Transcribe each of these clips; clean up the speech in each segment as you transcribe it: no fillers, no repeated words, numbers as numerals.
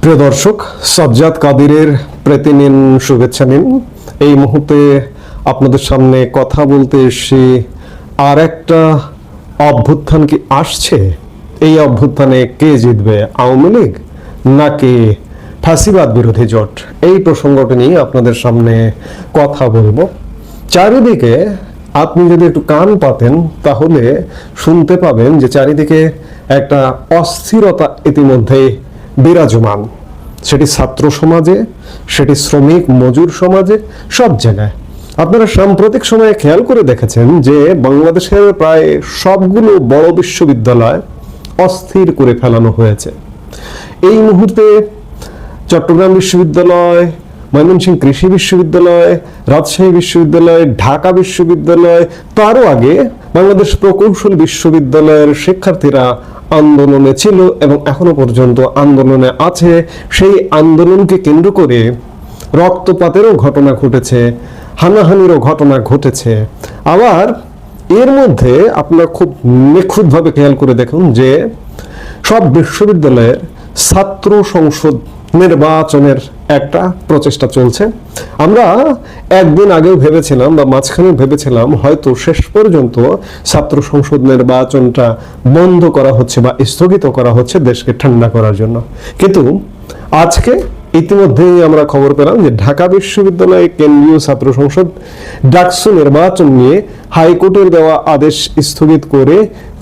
প্রিয় দর্শক, সাজ্জাদ কাদিরের প্রীতি নিন, শুভেচ্ছা নিন। এই মুহূর্তে আপনাদের সামনে কথা বলতে এসে আর একটা অভ্যুত্থান কি আসছে? এই অভ্যুত্থানে কে জিতবে, আওয়ামী লীগ নাকি ফ্যাসিবাদ বিরোধী জোট? এই প্রসঙ্গটি নিয়ে আপনাদের সামনে কথা বলবো। চারিদিকে আপনি যদি একটু কান পাতেন তাহলে শুনতে পাবেন যে চারিদিকে একটা অস্থিরতা ইতিমধ্যে বিরাজমান। সেটি ছাত্র সমাজে, সেটি শ্রমিক মজুর সমাজে, সব জায়গায়। আপনারা সাম্প্রতিক সময়ে খেয়াল করে দেখেছেন যে বাংলাদেশের প্রায় সবগুলো বড় বিশ্ববিদ্যালয় অস্থির করে ফেলানো হয়েছে। এই মুহূর্তে চট্টগ্রাম বিশ্ববিদ্যালয়, ময়মনসিংহ কৃষি বিশ্ববিদ্যালয়, রাজশাহী বিশ্ববিদ্যালয়, ঢাকা বিশ্ববিদ্যালয়, তারও আগে বাংলাদেশ প্রকৌশল বিশ্ববিদ্যালয়ের শিক্ষার্থীরা আন্দোলনে ছিল এবং এখনো পর্যন্ত আন্দোলনে আছে। সেই আন্দোলনকে কেন্দ্র করে রক্তপাতেরও ঘটনা ঘটেছে, হানাহানিরও ঘটনা ঘটেছে। আবার এর মধ্যে আপনারা খুব নিখুঁতভাবে খেয়াল করে দেখুন যে সব বিশ্ববিদ্যালয়ের ছাত্র সংসদ নির্বাচনের একটা প্রচেষ্টা চলছে। আমরা একদিন আগেও ভেবেছিলাম বা মাঝখানে ভেবেছিলাম হয়তো শেষ পর্যন্ত ছাত্র সংসদ নির্বাচনটা বন্ধ করা হচ্ছে বা স্থগিত করা হচ্ছে দেশকে ঠান্ডা করার জন্য। কিন্তু আজকে ইতিমধ্যেই আমরা খবর পেলাম যে ঢাকা বিশ্ববিদ্যালয় কেন্দ্রীয় ছাত্র সংসদ ডাকসু নির্বাচন নিয়ে হাইকোর্টের দেওয়া আদেশ স্থগিত করে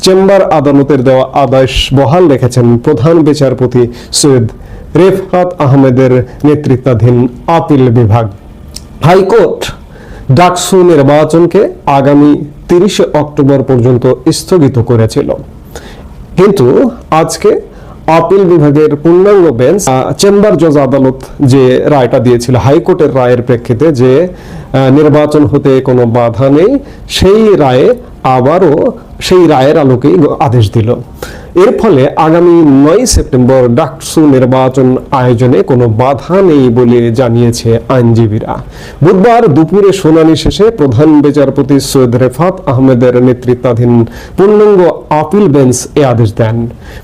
চেম্বার আদালতের দেওয়া আদেশ বহাল রেখেছেন প্রধান বিচারপতি সৈয়দ রেফাত আহমেদের নেতৃত্বাধীন আপিল বিভাগ। হাইকোর্ট ডাকসু নির্বাচনকে আগামী 30 অক্টোবর পর্যন্ত স্থগিত করেছিল, কিন্তু আজকে আপিল বিভাগের পূর্ণাঙ্গ বেঞ্চ চেম্বার জজ আদালত যে রায়টা দিয়েছিল হাইকোর্টের রায়ের প্রেক্ষিতে যে নির্বাচন হতে কোনো বাধা নেই, সেই রায়ে আবারও সেই রায়ের আলোকেই আদেশ দিল। এর ফলে আগামী 9 সেপ্টেম্বর ডাকসু নির্বাচন আয়োজনে কোনো বাধা নেই বলে জানিয়েছে আইনজীবীরা। বুধবার দুপুরে শুনানি শেষে প্রধান বিচারপতি সৈয়দ রেফাত আহমেদের নেতৃত্বাধীন পূর্ণাঙ্গ আপিল বেঞ্চ এ আদেশ দেন।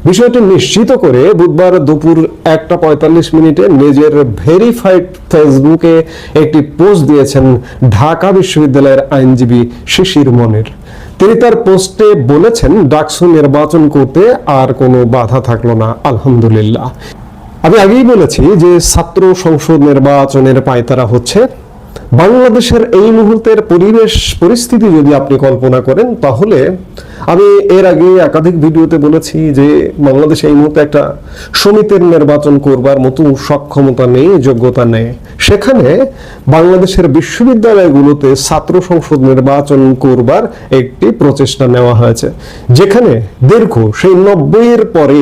বিষয়টি নিশ্চিত করে বুধবার দুপুর 1:45 নিজের ভেরিফাইড ফেসবুকে একটি পোস্ট দিয়েছেন ঢাকা বিশ্ববিদ্যালয়ের আইনজীবী শিশির মনির। তিনি তার পোস্টে বলেছেন, ডাকসু নির্বাচন করতে আর কোনো বাধা থাকলো না, আলহামদুলিল্লাহ। আমি আগেই বলেছি যে ছাত্র সংসদ নির্বাচনের পায়তারা হচ্ছে। বাংলাদেশের এই মুহূর্তের পরিবেশ পরিস্থিতি যদি আপনি কল্পনা করেন তাহলে আমি এর আগে একাধিক ভিডিওতে বলেছি যে বাংলাদেশে এই মুহূর্তে একটা সমিতির নির্বাচন করবার মতো সক্ষমতা নেই, যোগ্যতা নেই। সেখানে বাংলাদেশের বিশ্ববিদ্যালয়গুলোতে ছাত্র সংসদ নির্বাচন করবার একটি প্রচেষ্টা নেওয়া হয়েছে, যেখানে দীর্ঘ সেই 90-এর পরে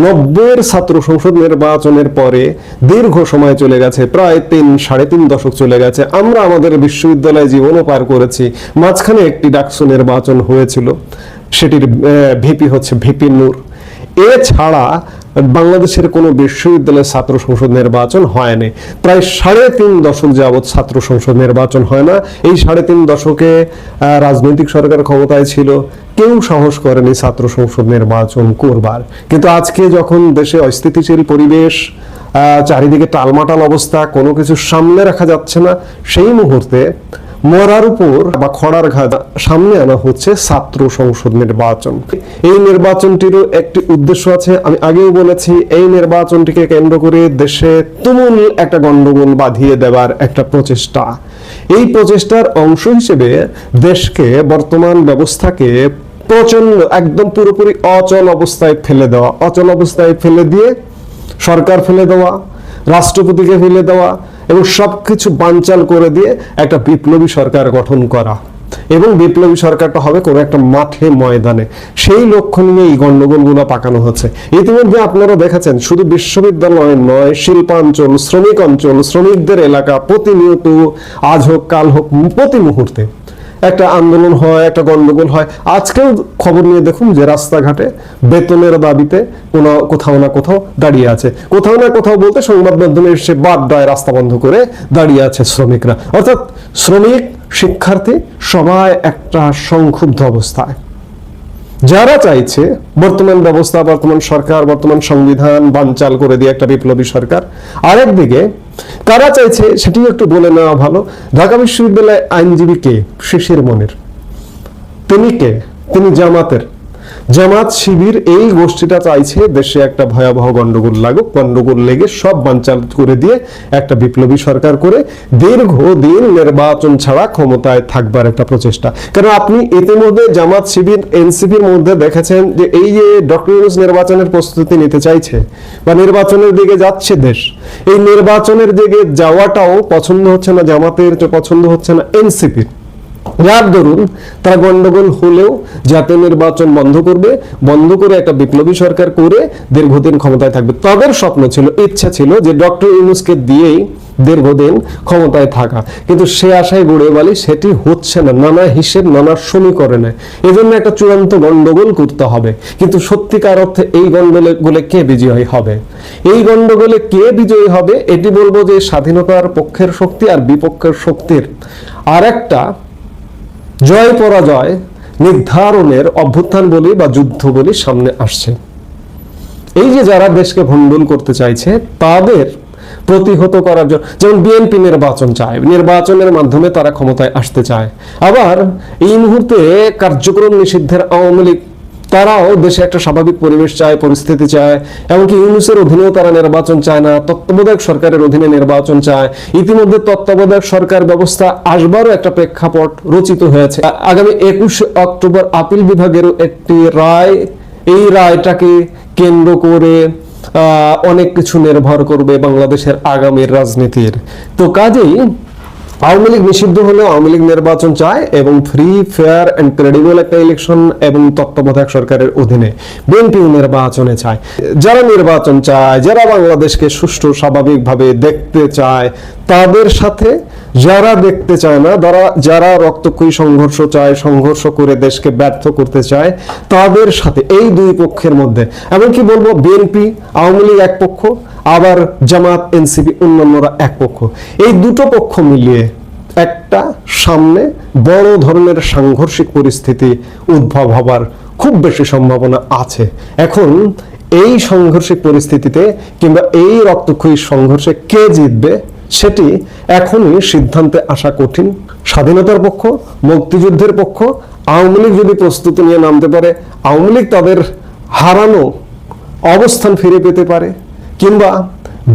90-এর ছাত্র সংসদ নির্বাচনের পরে দীর্ঘ সময় চলে গেছে, প্রায় 3-3.5 দশক চলে গেছে। আমরা আমাদের বিশ্ববিদ্যালয় জীবনও পার করেছি। মাঝখানে একটি ডাকসু নির্বাচন হয়েছিল, সেটির ভিপি হচ্ছে ভিপি নূর। এছাড়া বাংলাদেশের কোনো বিশ্ববিদ্যালয়ের ছাত্র সংসদ নির্বাচন হয়নি। প্রায় 3.5 দশক যাবৎ ছাত্র সংসদ নির্বাচন হয় না। এই 3.5 দশকে রাজনৈতিক সরকার ক্ষমতায় ছিল, কেউ সাহস করেনি ছাত্র সংসদ নির্বাচন করবার। কিন্তু আজকে যখন দেশে অস্থিতিশীল পরিবেশ, চারিদিকে টালমাটাল অবস্থা, কোনো কিছু সামনে রাখা যাচ্ছে না, সেই মুহূর্তে মরার উপর বা খড়ার ঘাট সামনে আনা হচ্ছে ছাত্র সংসদ নির্বাচন। এই নির্বাচনটিরও একটি উদ্দেশ্য আছে। আমি আগেও বলেছি, এই নির্বাচনটিকে কেন্দ্র করে দেশে তুমুল একটা গন্ডগোল বাঁধিয়ে দেওয়ার একটা প্রচেষ্টা। এই প্রচেষ্টার অংশ হিসেবে দেশকে, বর্তমান ব্যবস্থাকে প্রচন্ড একদম পুরোপুরি অচল অবস্থায় ফেলে দেওয়া, অচল অবস্থায় ফেলে দিয়ে সরকার ফেলে দেওয়া, রাষ্ট্রপতিকে ফেলে দেওয়া এবং সবকিছু বানচাল করে দিয়ে একটা বিপ্লবী সরকার গঠন করা। এবং বিপ্লবী সরকারটা হবে কোনো একটা মাঠে ময়দানে। সেই লক্ষ্য নিয়ে এই গন্ডগোলগুলো পাকানো হচ্ছে। ইতিমধ্যে আপনারা দেখেছেন, শুধু বিশ্ববিদ্যালয় নয়, শিল্পাঞ্চল, শ্রমিক অঞ্চল, শ্রমিকদের এলাকা প্রতিনিয়ত আজ হোক কাল হোক প্রতি মুহূর্তে একটা আন্দোলন হয়, একটা গন্ডগোল হয়। আজকেও খবর নিয়ে দেখুন যে রাস্তাঘাটে বেতনের দাবিতে কোথাও না কোথাও দাঁড়িয়ে আছে। কোথাও না কোথাও বলতে সংবাদ মাধ্যমে এসে বাড্ডায় রাস্তা বন্ধ করে দাঁড়িয়ে আছে শ্রমিকরা। অর্থাৎ শ্রমিক, শিক্ষার্থী সবাই একটা সংক্ষুব্ধ অবস্থায়। যারা চাইছে বর্তমান ব্যবস্থা, বর্তমান সরকার, বর্তমান সংবিধান বানচাল করে দিয়ে একটা বিপ্লবী সরকার, আরেকদিকে কারা চাইছে সেটিও একটু বলে নেওয়া ভালো। ঢাকা বিশ্ববিদ্যালয় আইনজীবী কে? শিশির মনির। তিনি কে? তিনি জামাতের। জামাত শিবির এই গোষ্ঠীটা চাইছে দেশে একটা ভয়াবহ গন্ডগোল লাগুক, গন্ডগোল লেগে সব বানচাল করে দিয়ে একটা বিপ্লবী সরকার করে দীর্ঘদিন নির্বাচন ছাড়া ক্ষমতায় থাকবার একটা প্রচেষ্টা। কারণ আপনি ইতিমধ্যে জামাত শিবির এনসিপির মধ্যে দেখেছেন যে এই যে ডক্টর ইউনূস নির্বাচনের প্রস্তুতি নিতে চাইছে বা নির্বাচনের দিকে যাচ্ছে দেশ, এই নির্বাচনের দিকে যাওয়াটাও পছন্দ হচ্ছে না জামাতের, পছন্দ হচ্ছে না এনসিপির। যার দরুন তারা গন্ডগোল হলেও জাতীয় নির্বাচন বন্ধ করবে, বন্ধ করে একটা বিপ্লবী সরকার করে দীর্ঘদিন ক্ষমতায় থাকবে। তাদের স্বপ্ন ছিল, ইচ্ছা ছিল যে ডক্টর ইউনূসকে দিয়েই দীর্ঘদিন ক্ষমতায় থাকা, কিন্তু সে আশায় গড়ে বালি সেটি হচ্ছে না। নানা হিসেব, নানা সমীকরণে এজন্য একটা চূড়ান্ত গন্ডগোল করতে হবে। কিন্তু সত্যিকার অর্থে এই গন্ডগোলে কে বিজয়ী হবে? এই গন্ডগোলে কে বিজয়ী হবে এটি বলবো যে স্বাধীনতার পক্ষের শক্তি আর বিপক্ষের শক্তির আর একটা জয় পরাজয় নির্ধারণের অভ্যুত্থান বলি বা যুদ্ধ বলি সামনে আসছে। এই যে যারা দেশকে ভণ্ডুল করতে চাইছে তাদের প্রতিহত করার জন্য, যেমন বিএনপি নির্বাচন চায়, নির্বাচনের মাধ্যমে তারা ক্ষমতায় আসতে চায়। আবার এই মুহূর্তে কার্যক্রম নিষিদ্ধের আওয়ামী লীগ, তারাও দেশে একটা স্বাভাবিক পরিবেশ চায়, পরিস্থিতি চায়। এমনকি ইউনূসের অধীনেও তারা নির্বাচন চায় না, তত্ত্বাবধায়ক সরকারের অধীনে নির্বাচন চায়। ইতিমধ্যে তত্ত্বাবধায়ক সরকার ব্যবস্থা আসবারও একটা প্রেক্ষাপট রচিত হয়েছে। আগামী 21 অক্টোবর আপিল বিভাগেরও একটি রায়, এই রায়টাকে কেন্দ্র করে অনেক কিছু নির্ভর করবে বাংলাদেশের আগামীর রাজনীতির। তো কাজেই আওয়ামী লীগ নিষিদ্ধ হলেও আওয়ামী লীগ নির্বাচন চায় এবং ফ্রি, ফেয়ার এন্ড ক্রেডিবল একটা ইলেকশন এবং তত্ত্বাবধায়ক সরকারের অধীনে। বিএনপিও নির্বাচনে চায়। যারা নির্বাচন চায়, যারা বাংলাদেশকে সুষ্ঠু স্বাভাবিকভাবে দেখতে চায়, তাদের সাথে যারা দেখতে চায় না, যারা রক্তক্ষয়ী সংঘর্ষ চায়, সংঘর্ষ করে দেশকে ব্যর্থ করতে চায়, তাদের সাথে এই দুই পক্ষের মধ্যে, এমনকি বলবো বিএনপি আওয়ামী লীগ এক পক্ষ, আবার জামাত এনসিপি অন্যান্যরা এক পক্ষ, এই দুটো পক্ষ মিলিয়ে একটা সামনে বড় ধরনের সাংঘর্ষিক পরিস্থিতি উদ্ভব হবার খুব বেশি সম্ভাবনা আছে। এখন এই সাংঘর্ষিক পরিস্থিতিতে কিংবা এই রক্তক্ষয়ী সংঘর্ষে কে জিতবে সেটি এখনই সিদ্ধান্তে আসা কঠিন। স্বাধীনতার পক্ষ, মুক্তিযুদ্ধের পক্ষ আওয়ামী লীগ যদি প্রস্তুতি নিয়ে নামতে পারে, আওয়ামী লীগ তাদের হারানো অবস্থান ফিরে পেতে পারে, কিংবা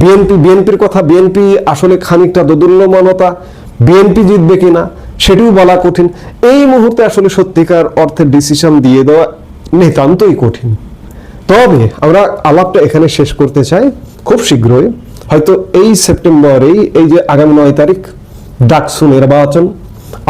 বিএনপির কথা, বিএনপি আসলে খানিকটা দোদুল্যমানতা, বিএনপি জিতবে কিনা সেটিও বলা কঠিন। এই মুহূর্তে আসলে সত্যিকার অর্থে ডিসিশন দিয়ে দেওয়া নিতান্তই কঠিন। তবে আমরা আলাপটা এখানে শেষ করতে চাই। খুব শীঘ্রই হয়তো এই সেপ্টেম্বরেই, এই যে আগামী 9 তারিখ ডাকসু নির্বাচন,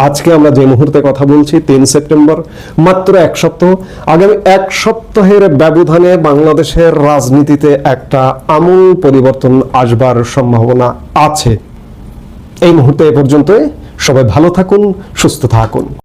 আজকে আমরা যে মুহূর্তে কথা বলছি 3 সেপ্টেম্বর, মাত্র এক সপ্তাহ। আগামী এক সপ্তাহের ব্যবধানে বাংলাদেশের রাজনীতিতে একটা আমূল পরিবর্তন আসবার সম্ভাবনা আছে। এই মুহূর্তে এ পর্যন্তই। সবাই ভালো থাকুন, সুস্থ থাকুন।